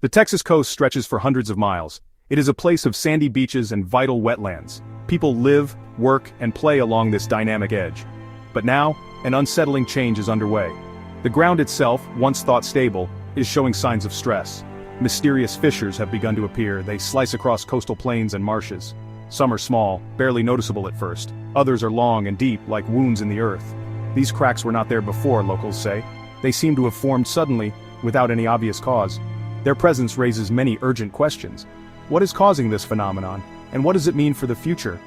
The Texas coast stretches for hundreds of miles. It is a place of sandy beaches and vital wetlands. People live, work, and play along this dynamic edge. But now, an unsettling change is underway. The ground itself, once thought stable, is showing signs of stress. Mysterious fissures have begun to appear. They slice across coastal plains and marshes. Some are small, barely noticeable at first. Others are long and deep, like wounds in the earth. These cracks were not there before, locals say. They seem to have formed suddenly, without any obvious cause. Their presence raises many urgent questions. What is causing this phenomenon, and what does it mean for the future?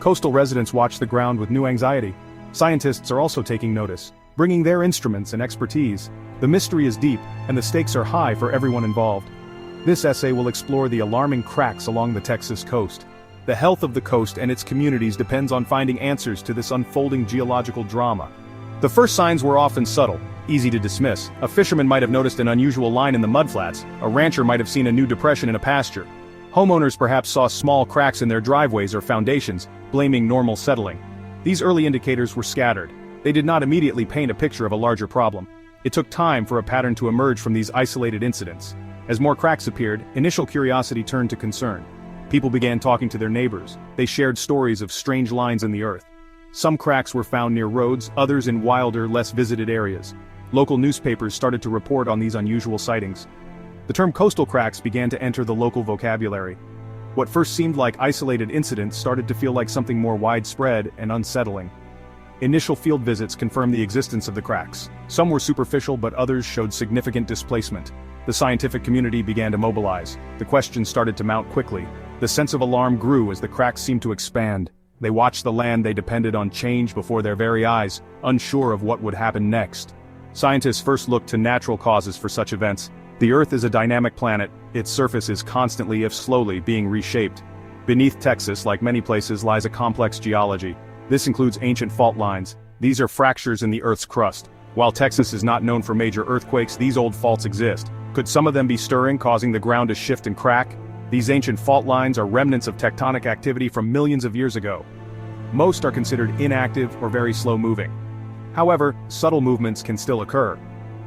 Coastal residents watch the ground with new anxiety. Scientists are also taking notice, bringing their instruments and expertise. The mystery is deep, and the stakes are high for everyone involved. This essay will explore the alarming cracks along the Texas coast. The health of the coast and its communities depends on finding answers to this unfolding geological drama. The first signs were often subtle, easy to dismiss. A fisherman might have noticed an unusual line in the mudflats. A rancher might have seen a new depression in a pasture. Homeowners perhaps saw small cracks in their driveways or foundations, blaming normal settling. These early indicators were scattered. They did not immediately paint a picture of a larger problem. It took time for a pattern to emerge from these isolated incidents. As more cracks appeared, initial curiosity turned to concern. People began talking to their neighbors. They shared stories of strange lines in the earth. Some cracks were found near roads, others in wilder, less visited areas. Local newspapers started to report on these unusual sightings. The term coastal cracks began to enter the local vocabulary. What first seemed like isolated incidents started to feel like something more widespread and unsettling. Initial field visits confirmed the existence of the cracks. Some were superficial, but others showed significant displacement. The scientific community began to mobilize. The questions started to mount quickly. The sense of alarm grew as the cracks seemed to expand. They watched the land they depended on change before their very eyes, unsure of what would happen next. Scientists first looked to natural causes for such events. The Earth is a dynamic planet. Its surface is constantly, if slowly, being reshaped. Beneath Texas, like many places, lies a complex geology. This includes ancient fault lines. These are fractures in the Earth's crust. While Texas is not known for major earthquakes, these old faults exist. Could some of them be stirring, causing the ground to shift and crack? These ancient fault lines are remnants of tectonic activity from millions of years ago. Most are considered inactive or very slow-moving. However, subtle movements can still occur.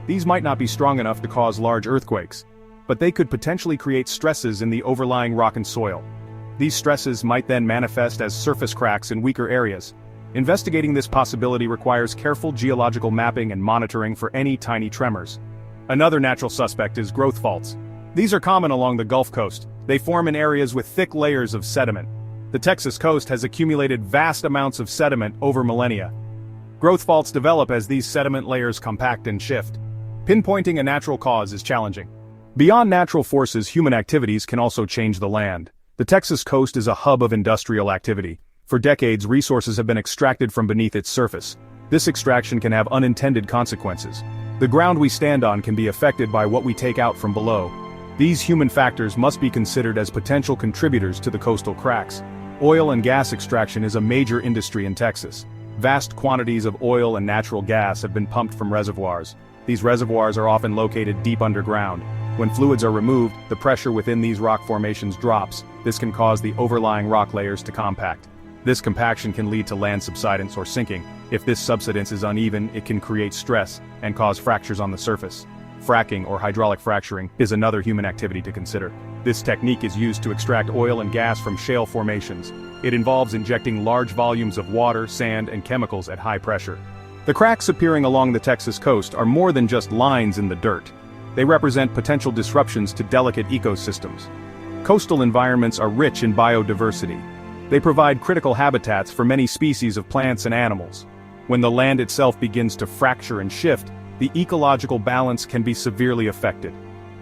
These might not be strong enough to cause large earthquakes, but they could potentially create stresses in the overlying rock and soil. These stresses might then manifest as surface cracks in weaker areas. Investigating this possibility requires careful geological mapping and monitoring for any tiny tremors. Another natural suspect is growth faults. These are common along the Gulf Coast. They form in areas with thick layers of sediment. The Texas coast has accumulated vast amounts of sediment over millennia. Growth faults develop as these sediment layers compact and shift. Pinpointing a natural cause is challenging. Beyond natural forces, human activities can also change the land. The Texas coast is a hub of industrial activity. For decades, resources have been extracted from beneath its surface. This extraction can have unintended consequences. The ground we stand on can be affected by what we take out from below. These human factors must be considered as potential contributors to the coastal cracks. Oil and gas extraction is a major industry in Texas. Vast quantities of oil and natural gas have been pumped from reservoirs. These reservoirs are often located deep underground. When fluids are removed, the pressure within these rock formations drops. This can cause the overlying rock layers to compact. This compaction can lead to land subsidence or sinking. If this subsidence is uneven, it can create stress and cause fractures on the surface. Fracking or hydraulic fracturing is another human activity to consider. This technique is used to extract oil and gas from shale formations. It involves injecting large volumes of water, sand, and chemicals at high pressure. The cracks appearing along the Texas coast are more than just lines in the dirt. They represent potential disruptions to delicate ecosystems. Coastal environments are rich in biodiversity. They provide critical habitats for many species of plants and animals. When the land itself begins to fracture and shift, the ecological balance can be severely affected.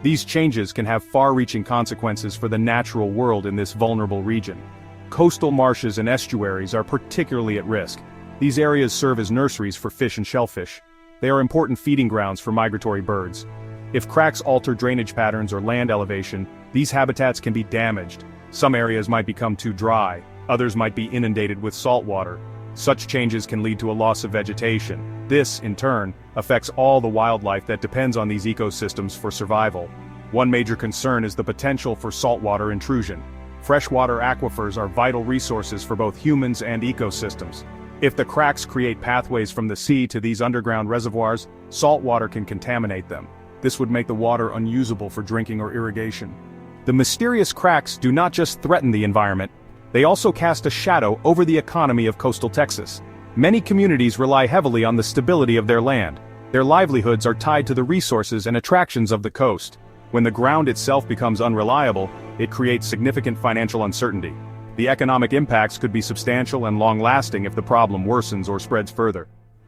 These changes can have far-reaching consequences for the natural world in this vulnerable region. Coastal marshes and estuaries are particularly at risk. These areas serve as nurseries for fish and shellfish. They are important feeding grounds for migratory birds. If cracks alter drainage patterns or land elevation, these habitats can be damaged. Some areas might become too dry, others might be inundated with salt water. Such changes can lead to a loss of vegetation. This, in turn, affects all the wildlife that depends on these ecosystems for survival. One major concern is the potential for saltwater intrusion. Freshwater aquifers are vital resources for both humans and ecosystems. If the cracks create pathways from the sea to these underground reservoirs, salt water can contaminate them. This would make the water unusable for drinking or irrigation. The mysterious cracks do not just threaten the environment, they also cast a shadow over the economy of coastal Texas. Many communities rely heavily on the stability of their land. Their livelihoods are tied to the resources and attractions of the coast. When the ground itself becomes unreliable, it creates significant financial uncertainty. The economic impacts could be substantial and long-lasting if the problem worsens or spreads further.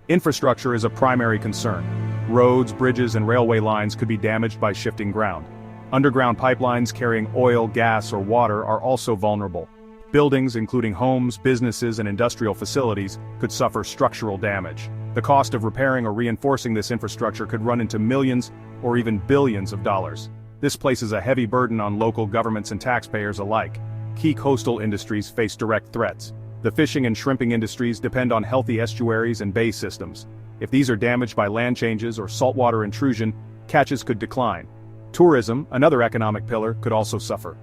Infrastructure is a primary concern. Roads, bridges, and railway lines could be damaged by shifting ground. Underground pipelines carrying oil, gas, or water are also vulnerable. Buildings, including homes, businesses, and industrial facilities, could suffer structural damage. The cost of repairing or reinforcing this infrastructure could run into millions or even billions of dollars. This places a heavy burden on local governments and taxpayers alike. Key coastal industries face direct threats. The fishing and shrimping industries depend on healthy estuaries and bay systems. If these are damaged by land changes or saltwater intrusion, catches could decline. Tourism, another economic pillar, could also suffer.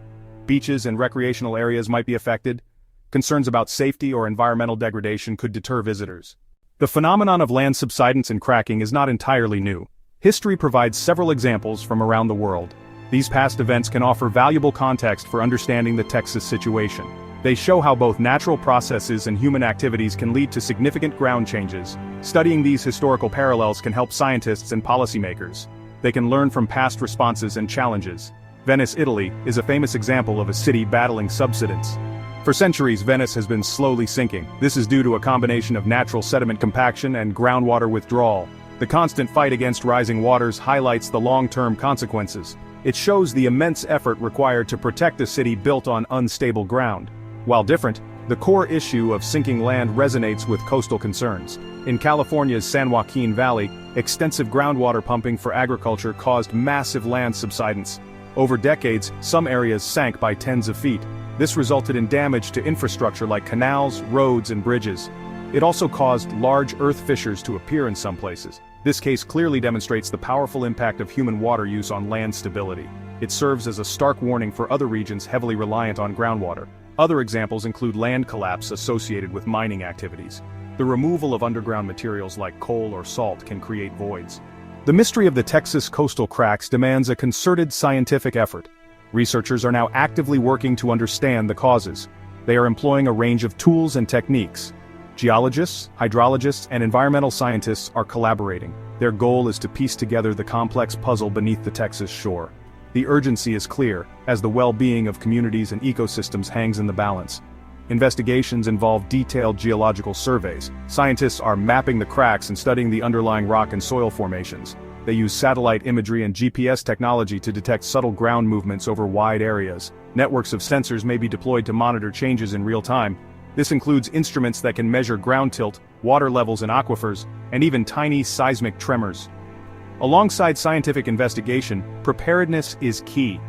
Beaches and recreational areas might be affected. Concerns about safety or environmental degradation could deter visitors. The phenomenon of land subsidence and cracking is not entirely new. History provides several examples from around the world. These past events can offer valuable context for understanding the Texas situation. They show how both natural processes and human activities can lead to significant ground changes. Studying these historical parallels can help scientists and policymakers. They can learn from past responses and challenges. Venice, Italy, is a famous example of a city battling subsidence. For centuries, Venice has been slowly sinking. This is due to a combination of natural sediment compaction and groundwater withdrawal. The constant fight against rising waters highlights the long-term consequences. It shows the immense effort required to protect a city built on unstable ground. While different, the core issue of sinking land resonates with coastal concerns. In California's San Joaquin Valley, extensive groundwater pumping for agriculture caused massive land subsidence. Over decades, some areas sank by tens of feet. This resulted in damage to infrastructure like canals, roads, and bridges. It also caused large earth fissures to appear in some places. This case clearly demonstrates the powerful impact of human water use on land stability. It serves as a stark warning for other regions heavily reliant on groundwater. Other examples include land collapse associated with mining activities. The removal of underground materials like coal or salt can create voids. The mystery of the Texas coastal cracks demands a concerted scientific effort. Researchers are now actively working to understand the causes. They are employing a range of tools and techniques. Geologists, hydrologists, and environmental scientists are collaborating. Their goal is to piece together the complex puzzle beneath the Texas shore. The urgency is clear, as the well-being of communities and ecosystems hangs in the balance. Investigations involve detailed geological surveys. Scientists are mapping the cracks and studying the underlying rock and soil formations. They use satellite imagery and GPS technology to detect subtle ground movements over wide areas. Networks of sensors may be deployed to monitor changes in real time. This includes instruments that can measure ground tilt, water levels in aquifers, and even tiny seismic tremors. Alongside scientific investigation, preparedness is key.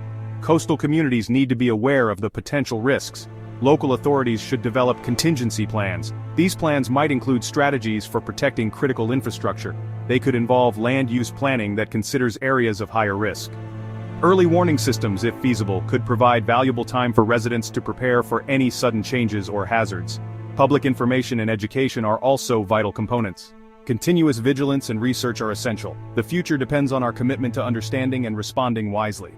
Coastal communities need to be aware of the potential risks. Local authorities should develop contingency plans. These plans might include strategies for protecting critical infrastructure. They could involve land use planning that considers areas of higher risk. Early warning systems, if feasible, could provide valuable time for residents to prepare for any sudden changes or hazards. Public information and education are also vital components. Continuous vigilance and research are essential. The future depends on our commitment to understanding and responding wisely.